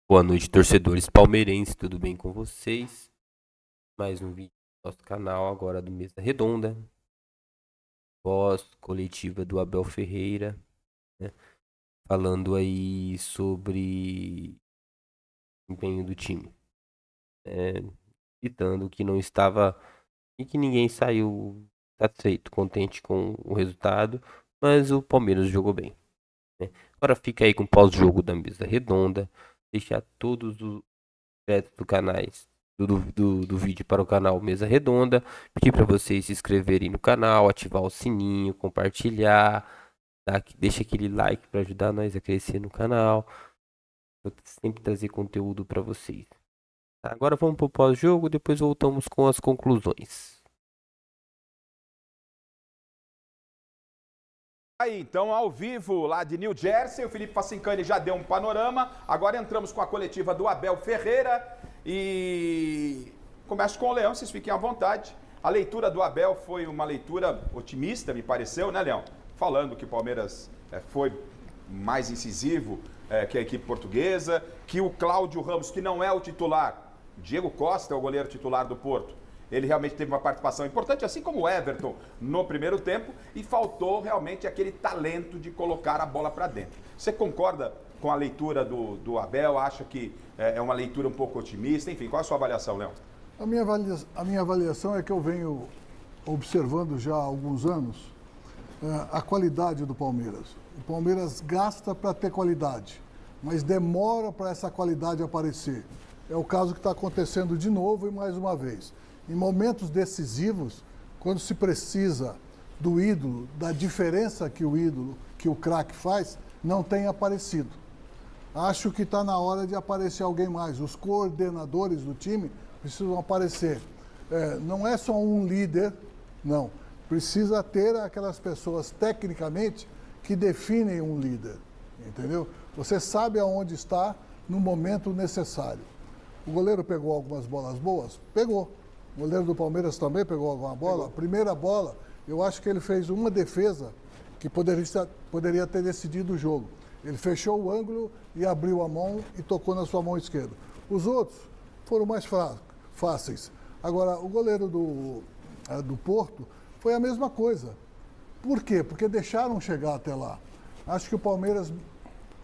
Boa noite, torcedores palmeirenses, tudo bem com vocês? Mais um vídeo do nosso canal agora do Mesa Redonda, pós-coletiva do Abel Ferreira, né? Falando aí sobre o empenho do time, citando que não estava e que ninguém saiu satisfeito, contente com o resultado, mas o Palmeiras jogou bem, né? Agora fica aí com o pós-jogo da Mesa Redonda, deixar todos os direto do canais do vídeo para o canal Mesa Redonda. Pedir para vocês se inscreverem no canal, ativar o sininho, compartilhar, deixa aquele like para ajudar nós a crescer no canal. Eu sempre trazer conteúdo para vocês. Tá, agora vamos para o pós-jogo, depois voltamos com as conclusões. Aí, então, ao vivo lá de New Jersey, o Felipe Facincani já deu um panorama. Agora entramos com a coletiva do Abel Ferreira e começo com o Leão, vocês fiquem à vontade. A leitura do Abel foi uma leitura otimista, me pareceu, né, Leão? Falando que o Palmeiras foi mais incisivo que a equipe portuguesa, que o Cláudio Ramos, que não é o titular, Diego Costa é o goleiro titular do Porto, ele realmente teve uma participação importante, assim como o Everton no primeiro tempo, e faltou realmente aquele talento de colocar a bola para dentro. Você concorda com a leitura do Abel? Acha que é uma leitura um pouco otimista? Enfim, qual é a sua avaliação, Léo? A minha avaliação é que eu venho observando já há alguns anos a qualidade do Palmeiras. O Palmeiras gasta para ter qualidade, mas demora para essa qualidade aparecer. É o caso que está acontecendo de novo e mais uma vez. Em momentos decisivos, quando se precisa do ídolo, da diferença que o ídolo, que o craque faz, não tem aparecido. Acho que está na hora de aparecer alguém mais. Os coordenadores do time precisam aparecer. Não é só um líder, não. Precisa ter aquelas pessoas, tecnicamente, que definem um líder, entendeu? Você sabe aonde está no momento necessário. O goleiro pegou algumas bolas boas? Pegou. O goleiro do Palmeiras também pegou alguma bola. A primeira bola, eu acho que ele fez uma defesa que poderia ter decidido o jogo. Ele fechou o ângulo e abriu a mão e tocou na sua mão esquerda. Os outros foram mais fáceis. Agora, o goleiro do Porto foi a mesma coisa. Por quê? Porque deixaram chegar até lá. Acho que o Palmeiras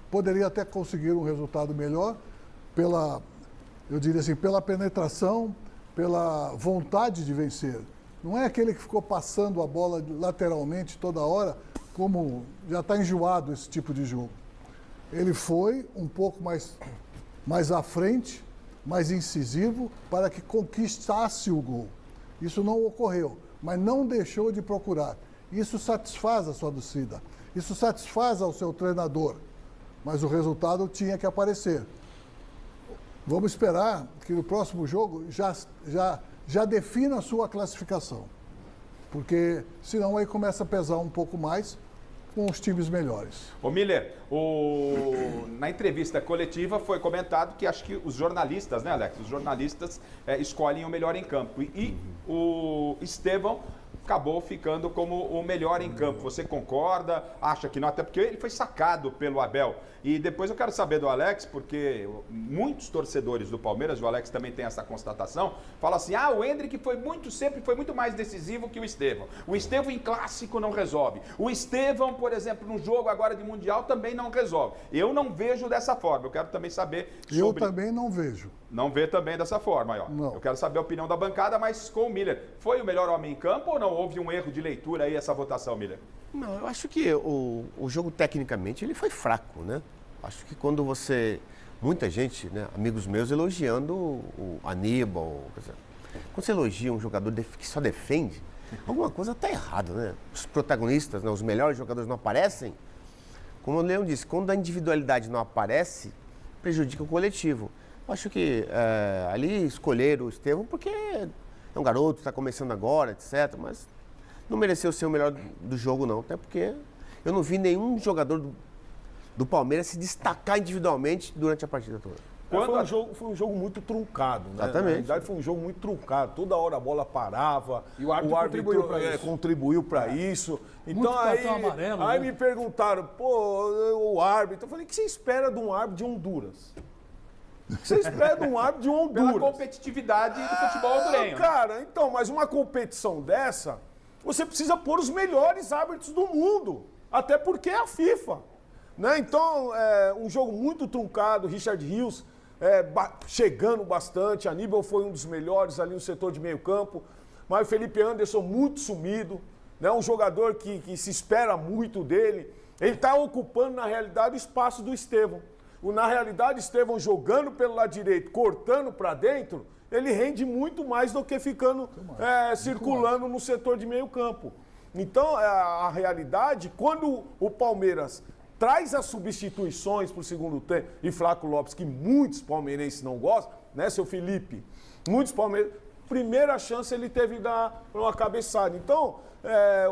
poderia até conseguir um resultado melhor eu diria assim, pela penetração, pela vontade de vencer. Não é aquele que ficou passando a bola lateralmente toda hora, como já está enjoado esse tipo de jogo. Ele foi um pouco mais à frente, mais incisivo, para que conquistasse o gol. Isso não ocorreu, mas não deixou de procurar. Isso satisfaz a sua torcida, isso satisfaz ao seu treinador, mas o resultado tinha que aparecer. Vamos esperar que no próximo jogo já defina a sua classificação. Porque senão aí começa a pesar um pouco mais com os times melhores. Ô Miller, na entrevista coletiva foi comentado que acho que os jornalistas, né, Alex? Os jornalistas escolhem o melhor em campo. E o Estevão acabou ficando como o melhor em campo. Você concorda? Acha que não? Até porque ele foi sacado pelo Abel. E depois eu quero saber do Alex, porque muitos torcedores do Palmeiras, o Alex também tem essa constatação, fala assim, o Endrick sempre foi muito mais decisivo que o Estevão. O Estevão em clássico não resolve. O Estevão, por exemplo, no jogo agora de Mundial também não resolve. Eu não vejo dessa forma. Eu quero também saber sobre... Eu também não vejo. Não vê também dessa forma, ó. Não. Eu quero saber a opinião da bancada, mas com o Miller. Foi o melhor homem em campo ou não houve um erro de leitura aí, essa votação, Miller? Não, eu acho que o jogo tecnicamente ele foi fraco, né? Acho que quando muita gente, né, amigos meus elogiando o Aníbal, quando você elogia um jogador que só defende, alguma coisa está errada, né? Os protagonistas, né, os melhores jogadores não aparecem. Como o Leão disse, quando a individualidade não aparece, prejudica o coletivo. Eu acho que ali escolheram o Estevão porque é um garoto, está começando agora, etc. Mas não mereceu ser o melhor do jogo, não. Até porque eu não vi nenhum jogador do Palmeiras se destacar individualmente durante a partida toda. Foi um jogo muito truncado, né? Exatamente. Na realidade, foi um jogo muito truncado. Toda hora a bola parava. E o árbitro contribuiu para isso. Então muito cartão amarelo, aí né? me perguntaram, o árbitro. Eu falei, o que você espera de um árbitro de Honduras? Você espera de um árbitro de Honduras. Pela competitividade do futebol hondurenho. Cara, então, mas uma competição dessa, você precisa pôr os melhores árbitros do mundo. Até porque é a FIFA. Né? Então, um jogo muito truncado, Richard Rios chegando bastante, Aníbal foi um dos melhores ali no setor de meio campo, mas o Felipe Anderson muito sumido, né? Um jogador que se espera muito dele. Ele está ocupando, na realidade, o espaço do Estevão. Na realidade, Estevão jogando pelo lado direito, cortando para dentro, ele rende muito mais do que ficando circulando no setor de meio campo. Então, a realidade, quando o Palmeiras traz as substituições para o segundo tempo, e Flaco Lopes, que muitos palmeirenses não gostam, né, seu Felipe? Muitos palmeirenses, primeira chance ele teve de dar uma cabeçada. Então,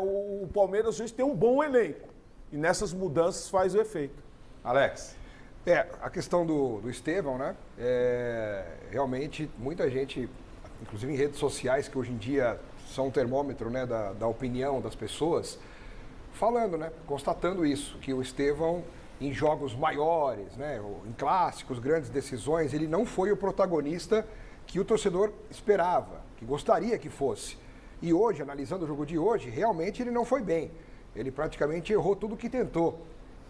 o Palmeiras hoje tem um bom elenco, e nessas mudanças faz o efeito. Alex. A questão do Estevão, né? Realmente, muita gente, inclusive em redes sociais, que hoje em dia são um termômetro, né, da opinião das pessoas, falando, né, constatando isso, que o Estevão, em jogos maiores, né, em clássicos, grandes decisões, ele não foi o protagonista que o torcedor esperava, que gostaria que fosse. E hoje, analisando o jogo de hoje, realmente ele não foi bem. Ele praticamente errou tudo que tentou.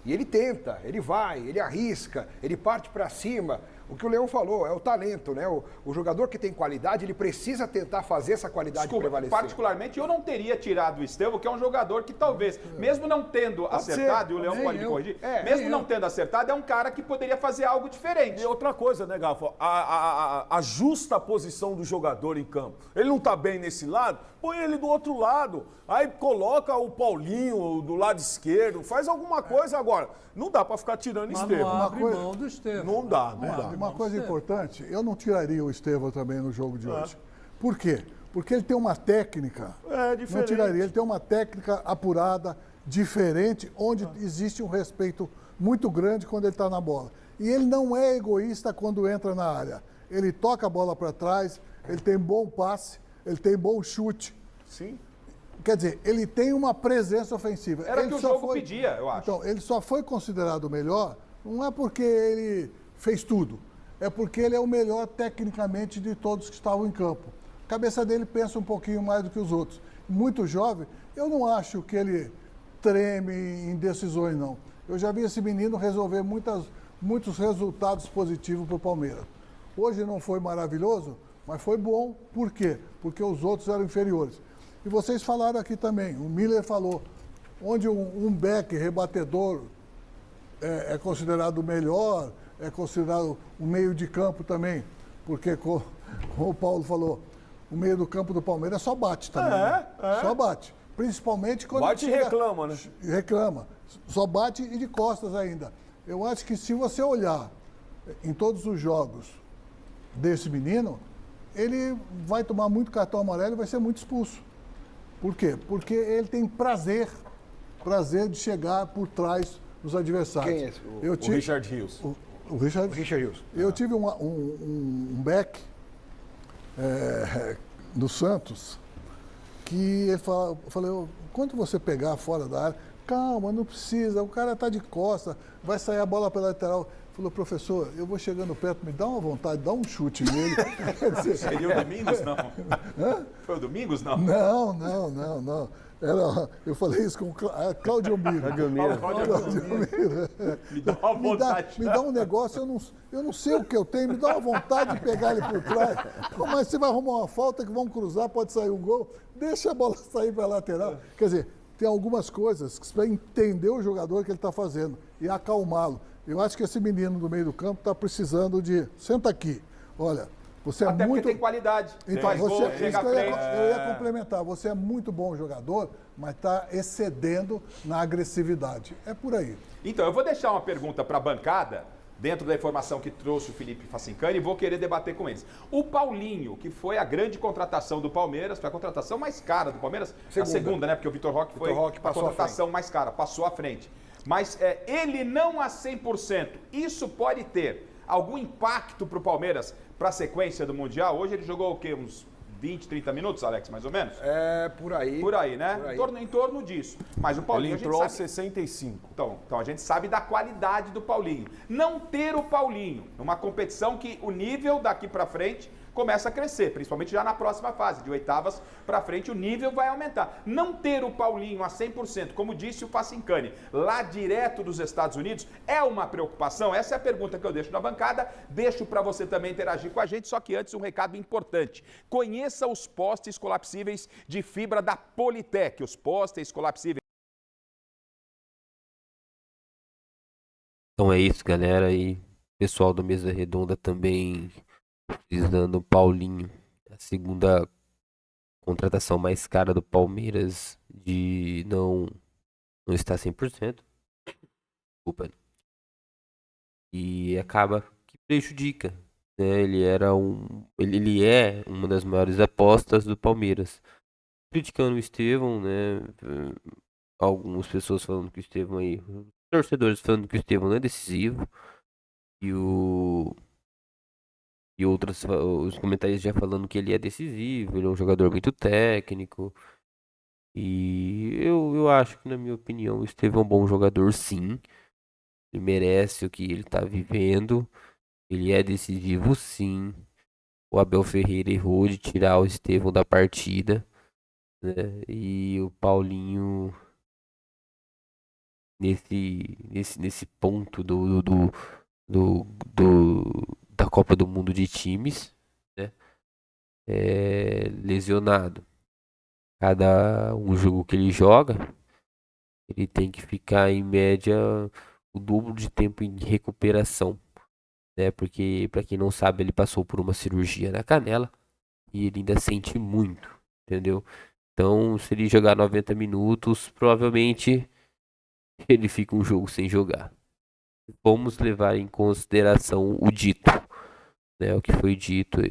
E ele tenta, ele vai, ele arrisca, ele parte para cima. O que o Leão falou, é o talento, né? O jogador que tem qualidade, ele precisa tentar fazer essa qualidade prevalecer. Particularmente, eu não teria tirado o Estevão, que é um jogador que talvez, mesmo não tendo acertado, e o Leão pode me corrigir, mesmo não tendo acertado, é um cara que poderia fazer algo diferente. E outra coisa, né, Gafo? A justa posição do jogador em campo. Ele não tá bem nesse lado, põe ele do outro lado. Aí coloca o Paulinho do lado esquerdo, faz alguma coisa agora. Não dá pra ficar tirando Estevão. Não abre mão do Estevão. Não dá. Uma coisa importante, eu não tiraria o Estevão também no jogo de hoje. Por quê? Porque ele tem uma técnica. Diferente. Não tiraria, ele tem uma técnica apurada, diferente, onde existe um respeito muito grande quando ele está na bola. E ele não é egoísta quando entra na área. Ele toca a bola para trás, ele tem bom passe, ele tem bom chute. Sim. Quer dizer, ele tem uma presença ofensiva. Era o que o jogo pedia, eu acho. Então, ele só foi considerado o melhor, não é porque ele fez tudo, é porque ele é o melhor tecnicamente de todos que estavam em campo. A cabeça dele pensa um pouquinho mais do que os outros. Muito jovem, eu não acho que ele treme em decisões, não. Eu já vi esse menino resolver muitos resultados positivos para o Palmeiras. Hoje não foi maravilhoso, mas foi bom. Por quê? Porque os outros eram inferiores. E vocês falaram aqui também, o Miller falou, onde um back rebatedor é considerado o melhor, é considerado o meio de campo também, porque, como o Paulo falou, o meio do campo do Palmeiras só bate também. Só bate. Principalmente quando... Bate e reclama, né? Reclama. Só bate e de costas ainda. Eu acho que se você olhar em todos os jogos desse menino, ele vai tomar muito cartão amarelo e vai ser muito expulso. Por quê? Porque ele tem prazer de chegar por trás dos adversários. Quem é esse? O Richard Rios. O Richard Rios. Eu tive um back no Santos que ele falou, quando você pegar fora da área, calma, não precisa, o cara está de costa, vai sair a bola pela lateral. Falou, professor, eu vou chegando perto, me dá uma vontade, dá um chute nele. Seria o Domingos, não? Foi o Domingos, não? Não. Eu falei isso com o Cláudio Miro. Me dá uma vontade. Me dá um negócio, eu não sei o que eu tenho, me dá uma vontade de pegar ele por trás. Mas você vai arrumar uma falta que vão cruzar, pode sair um gol, deixa a bola sair para a lateral. Quer dizer, tem algumas coisas que você vai entender o jogador que ele está fazendo e acalmá-lo. Eu acho que esse menino do meio do campo está precisando de... Senta aqui, olha, você Até é muito... porque tem qualidade. Então, Faz gol, isso chega à que frente. eu ia complementar. Você é muito bom jogador, mas está excedendo na agressividade. É por aí. Então, eu vou deixar uma pergunta para a bancada, dentro da informação que trouxe o Felipe Facincani, e vou querer debater com eles. O Paulinho, que foi a grande contratação do Palmeiras, foi a contratação mais cara do Palmeiras, a segunda, né? Porque o Vitor Roque foi a contratação mais cara, passou à frente. Mas ele não a 100%. Isso pode ter algum impacto para o Palmeiras para a sequência do Mundial? Hoje ele jogou o quê? Uns 20, 30 minutos, Alex, mais ou menos? É, por aí. Por aí, né? Por aí. Em torno disso. Mas o Paulinho, Ele entrou a aos gente sabe... 65. Então a gente sabe da qualidade do Paulinho. Não ter o Paulinho numa competição que o nível daqui pra frente começa a crescer, principalmente já na próxima fase, de oitavas pra frente, o nível vai aumentar. Não ter o Paulinho a 100%, como disse o Facincani, lá direto dos Estados Unidos, é uma preocupação? Essa é a pergunta que eu deixo na bancada, deixo para você também interagir com a gente, só que antes um recado importante. Conheça os postes colapsíveis de fibra da Politec, os postes colapsíveis. Então é isso, galera. E pessoal do Mesa Redonda também precisando do Paulinho. A segunda contratação mais cara do Palmeiras de não estar 100%. Desculpa. E acaba que prejudica, né? Ele é uma das maiores apostas do Palmeiras. Criticando o Estevão, né? Algumas pessoas falando que o Estevão aí, torcedores falando que o Estevão não é decisivo. E os comentários já falando que ele é decisivo, ele é um jogador muito técnico. E eu acho que, na minha opinião, o Estevão é um bom jogador, sim. Ele merece o que ele tá vivendo. Ele é decisivo, sim. O Abel Ferreira errou de tirar o Estevão da partida, né? E o Paulinho, nesse ponto da Copa do Mundo de times, né? Lesionado. Cada um jogo que ele joga, ele tem que ficar em média o dobro de tempo em recuperação, né? Porque, para quem não sabe, ele passou por uma cirurgia na canela e ele ainda sente muito, entendeu? Então, se ele jogar 90 minutos, provavelmente ele fica um jogo sem jogar. Vamos levar em consideração o dito, né? O que foi dito aí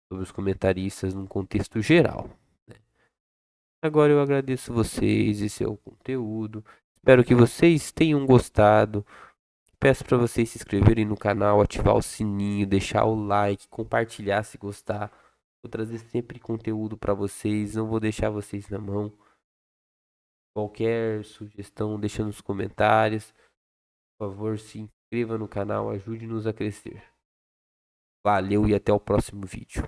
sobre os comentaristas num contexto geral, né? Agora eu agradeço vocês, esse é o conteúdo. Espero que vocês tenham gostado. Peço para vocês se inscreverem no canal, ativar o sininho, deixar o like, compartilhar se gostar. Vou trazer sempre conteúdo para vocês, não vou deixar vocês na mão. Qualquer sugestão, deixa nos comentários. Por favor, se inscreva no canal, ajude-nos a crescer. Valeu e até o próximo vídeo.